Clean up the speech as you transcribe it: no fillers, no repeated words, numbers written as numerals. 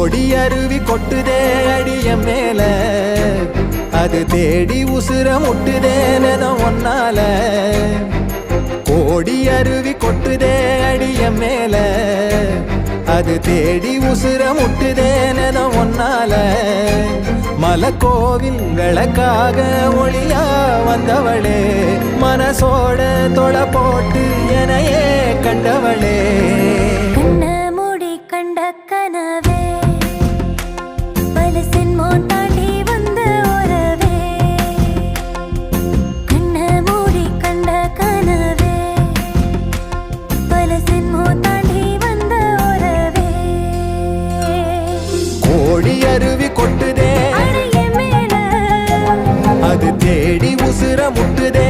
கோடி அருவி கொட்டுதே அடிய மேல அது தேடி உசுர முட்டுதேனதும் ஒன்னால கோடி அருவி கொட்டுதே அடிய மேல அது தேடி உசுர முட்டுதேனதும் ஒன்னால மலக்கோவில் விளக்காக ஒளியா வந்தவளே மனசோட தொட போட்டு எனையே கண்டவளே கண்ட கனவே பலசின்மோ தாண்டி வந்த உறவே கண்ண மூடி கண்ட கனவே பலசின்மோ தாண்டி வந்த உறவே கோடி அருவி கொட்டுதே அடைய மேல அது தேடி உசுர முட்டுதே